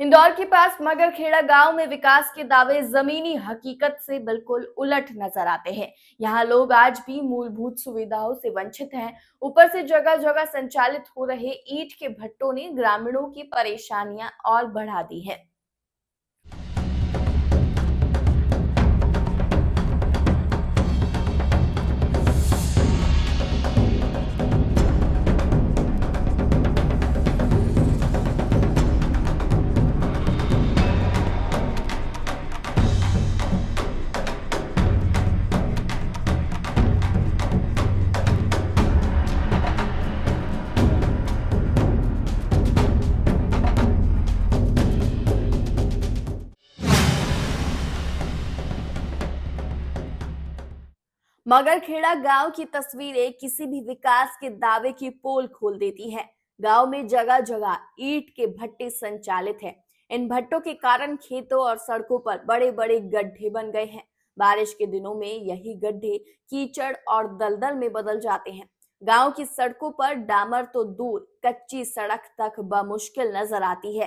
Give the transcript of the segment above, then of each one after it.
इंदौर के पास मगरखेड़ा गांव में विकास के दावे जमीनी हकीकत से बिल्कुल उलट नजर आते हैं। यहां लोग आज भी मूलभूत सुविधाओं से वंचित हैं। ऊपर से जगह जगह संचालित हो रहे ईंट के भट्टों ने ग्रामीणों की परेशानियां और बढ़ा दी है। मगरखेड़ा गांव की तस्वीरें किसी भी विकास के दावे की पोल खोल देती हैं। गांव में जगह जगह ईंट के भट्टे संचालित हैं। इन भट्टों के कारण खेतों और सड़कों पर बड़े बड़े गड्ढे बन गए हैं। बारिश के दिनों में यही गड्ढे कीचड़ और दलदल में बदल जाते हैं। गांव की सड़कों पर डामर तो दूर, कच्ची सड़क तक बमुश्किल नजर आती है।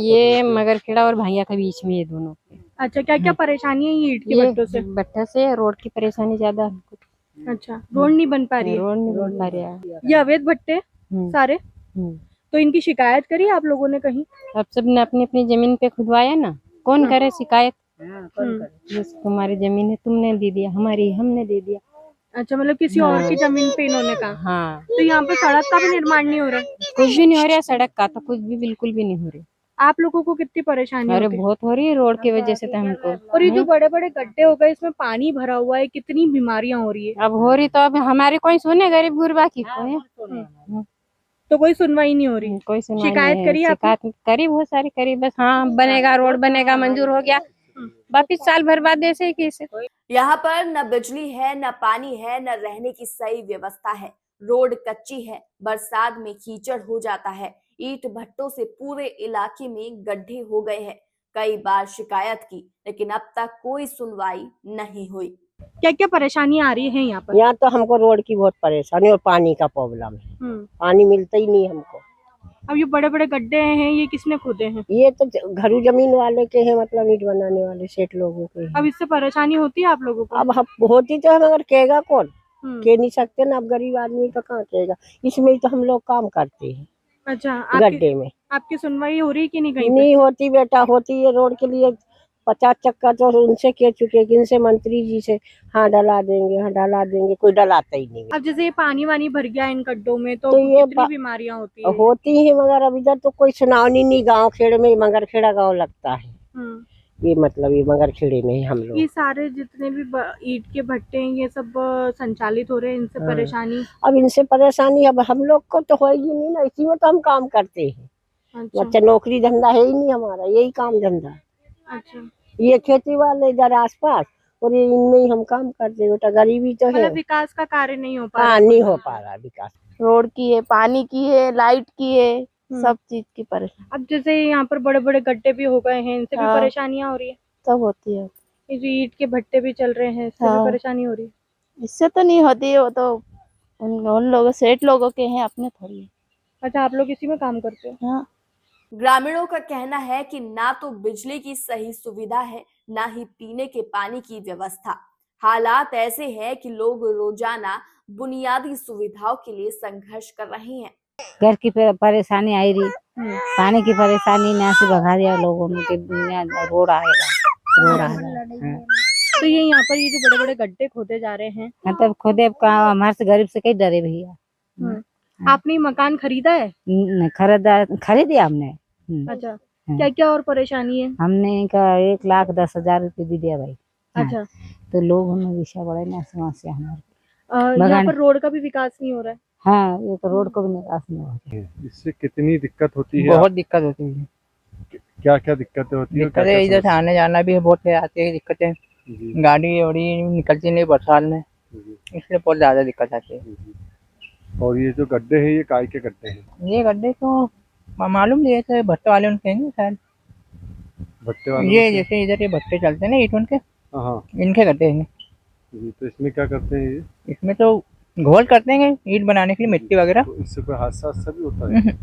ये मगरखेड़ा और भैया के बीच में ये दोनों। अच्छा, क्या क्या परेशानी है ये ईंट के भट्टों से? भट्टा से रोड की परेशानी ज्यादा हमको। अच्छा, रोड नहीं बन पा रही है। रोड नहीं बन पा रहा है। ये अवैध भट्टे सारे, तो इनकी शिकायत करी आप लोगों ने कहीं? अब सबने अपनी अपनी जमीन पे खुदवाया ना, कौन करे शिकायत? तुम्हारी जमीन है तुमने दे दिया, हमारी हमने दे दिया। अच्छा, मतलब किसी और की जमीन पे इन्होंने कहा। हाँ, तो यहाँ पे सड़क का भी निर्माण नहीं हो रहा? कुछ भी नहीं हो रहा, सड़क का तो कुछ भी बिल्कुल भी नहीं हो रही। आप लोगों को कितनी परेशानी अरे होती है? बहुत हो रही है रोड की वजह से तो हमको। और ये जो बड़े बड़े गड्ढे हो गए, इसमें पानी भरा हुआ है, कितनी बीमारियां हो रही है। अब हो रही तो अब हमारे कोई सुने, गरीब गुरबा की कोई तो कोई सुनवाई नहीं हो रही। कोई सुनवाई शिकायत नहीं। करी आपने? शिकायत करी, बहुत सारी करी। बस हाँ, बनेगा रोड बनेगा, मंजूर हो गया, वापिस साल भर बाद ऐसे ही कैसे। यहाँ पर न बिजली है, न पानी है, न रहने की सही व्यवस्था है। रोड कच्ची है, बरसात में कीचड़ हो जाता है। ईंट भट्टों से पूरे इलाके में गड्ढे हो गए हैं। कई बार शिकायत की, लेकिन अब तक कोई सुनवाई नहीं हुई। क्या क्या परेशानी आ रही है यहाँ पर? यहाँ तो हमको रोड की बहुत परेशानी और पानी का प्रॉब्लम है। पानी मिलता ही नहीं हमको। अब ये बड़े बड़े गड्ढे हैं, ये किसने खोदे हैं? ये तो घरू जमीन वाले के हैं, मतलब ईंट बनाने वाले सेठ लोगों के हैं। अब इससे परेशानी होती है आप लोगों को? अब हम होती तो है, मगर कहेगा कौन? कह नहीं सकते ना, अब गरीब आदमी तो कहाँ कहेगा। इसमें ही तो हम लोग काम करते हैं। अच्छा, गड्ढे में आपकी सुनवाई हो रही कि नहीं? कहीं नहीं होती बेटा, होती है रोड के लिए 50 चक्कर तो उनसे कह चुके कि इनसे मंत्री जी से हाँ डला देंगे, हाँ डला देंगे, कोई डलाता ही नहीं। अब जैसे ये पानी वानी भर गया इन गड्ढों में, तो ये कितनी बीमारियां होती है? होती है, मगर अब इधर तो कोई सुनावनी नहीं। गांव खेड़े में मगरखेड़ा गांव लगता है। ये मतलब ये मगरखेड़े में हम लोग। ये सारे जितने भी ईंट के भट्टे हैं, ये सब संचालित हो रहे हैं, इनसे परेशानी? अब इनसे परेशानी अब हम लोग को तो होगी नहीं ना, इसी में तो हम काम करते हैं। अच्छा, नौकरी धंधा है ही नहीं हमारा, यही काम धंधा। अच्छा, ये खेती वाले इधर आसपास, और ये इनमें ही हम काम करते हैं। बेटा गरीबी तो है, विकास का कार्य नहीं हो पा रहा। हाँ, नहीं हो पा रहा विकास। रोड की है, पानी की है, लाइट की है, सब चीज की परेशानी। अब जैसे यहाँ पर बड़े बड़े गड्ढे भी हो गए हैं, इनसे भी परेशानियां हो रही है? सब होती है। ये जो ईंट के भट्टे भी चल रहे हैं, इससे भी परेशानी हो रही है? इससे तो नहीं होती है, वो तो उन लोगों सेठ लोगों के हैं, अपने थोड़ी। अच्छा, आप लोग इसी में काम करते हो? हाँ। ग्रामीणों का कहना है कि ना तो बिजली की सही सुविधा है, ना ही पीने के पानी की व्यवस्था। हालात ऐसे हैं कि लोग रोजाना बुनियादी सुविधाओं के लिए संघर्ष कर रहे हैं। घर की परेशानी आई रही, पानी की परेशानी ना से भगा दिया लोगों में कि रोड आएगा, रोड आएगा। तो ये यहाँ पर ये जो बड़े बड़े गड्ढे खोदे जा रहे हैं, मतलब खुद हमारे से गरीब से कहीं डरे भैया। आपने मकान खरीदा है? खरीदिया हमने। अच्छा, क्या क्या और परेशानी है? हमने का 1,10,000 रुपये दे दिया भाई। अच्छा, तो लोग हमें विषय बड़े ना समस्या हमारे। यहाँ पर रोड का भी विकास नहीं हो रहा है? हाँ, ये तो रोड को भी निकास नहीं हो रही है। इससे कितनी दिक्कत होती है? बहुत दिक्कत होती है। क्या क्या दिक्कतें होती है? दिक्कतें इधर से आने जाना भी बहुत आती है, दिक्कतें। गाड़ी वाड़ी निकलती नहीं बरसात में, इसलिए बहुत ज्यादा दिक्कत आती है। और ये जो गड्ढे हैं, ये काय के गड्ढे हैं? ये गड्ढे तो मालूम नहीं है, भट्टे वाले उनके हैं शायद। भट्टे वाले ये जैसे इधर ये भट्टे चलते हैं ना ईंट उनके, हाँ, इनके गड्ढे हैं। तो इसमें क्या करते हैं? ये इसमें तो घोल करते हैं ईंट बनाने के लिए, मिट्टी वगैरह। तो इससे कोई हादसा भी होता है?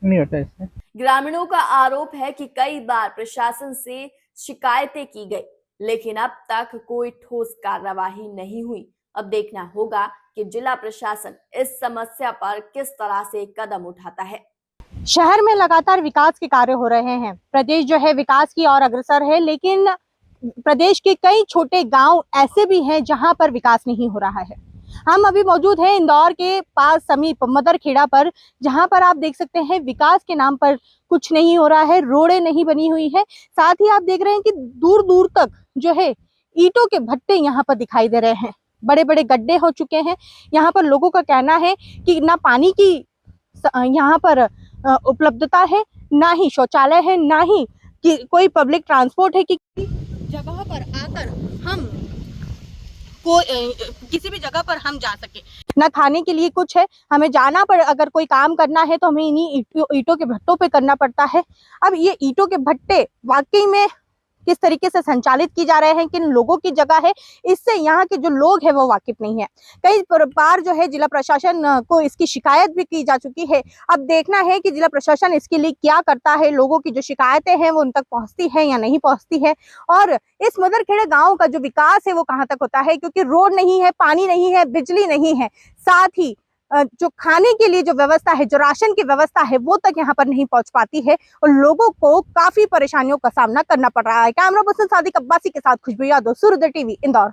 नहीं होता इससे। ग्रामीणों का आरोप है कि कई बार प्रशासन से शिकायतें की गई, लेकिन अब तक कोई ठोस कार्यवाही नहीं हुई। अब देखना होगा कि जिला प्रशासन इस समस्या पर किस तरह से कदम उठाता है। शहर में लगातार विकास के कार्य हो रहे हैं, प्रदेश जो है विकास की ओर अग्रसर है, लेकिन प्रदेश के कई छोटे गांव ऐसे भी हैं जहां पर विकास नहीं हो रहा है। हम अभी मौजूद हैं इंदौर के पास समीप मदरखेड़ा पर, जहां पर आप देख सकते हैं विकास के नाम पर कुछ नहीं हो रहा है, रोडें नहीं बनी हुई है। साथ ही आप देख रहे हैं कि दूर दूर तक जो है ईंटों के भट्टे यहाँ पर दिखाई दे रहे हैं, बड़े बड़े गड्ढे हो चुके हैं। यहाँ पर लोगों का कहना है कि ना पानी की यहाँ पर उपलब्धता है, ना ही शौचालय है, ना ही कि कोई पब्लिक ट्रांसपोर्ट है कि जगह पर आकर हम किसी भी जगह पर हम जा सके। ना खाने के लिए कुछ है, हमें जाना पड़, अगर कोई काम करना है तो हमें इन्हीं ईंटों के भट्टों पे करना पड़ता है। अब ये ईंटों के भट्टे वाकई में किस तरीके से संचालित की जा रहे हैं, किन लोगों की जगह है, इससे यहाँ के जो लोग हैं वो वाकिफ नहीं है। कई बार जो है जिला प्रशासन को इसकी शिकायत भी की जा चुकी है। अब देखना है कि जिला प्रशासन इसके लिए क्या करता है, लोगों की जो शिकायतें हैं वो उन तक पहुंचती है या नहीं पहुंचती है, और इस मदरखेड़ा गाँव का जो विकास है वो कहाँ तक होता है, क्योंकि रोड नहीं है, पानी नहीं है, बिजली नहीं है, साथ ही जो खाने के लिए जो व्यवस्था है, जो राशन की व्यवस्था है, वो तक यहाँ पर नहीं पहुंच पाती है और लोगों को काफी परेशानियों का सामना करना पड़ रहा है। कैमरा पर्सन सादिक अब्बासी के साथ खुशबू यादव, सूर्योदय टीवी, इंदौर।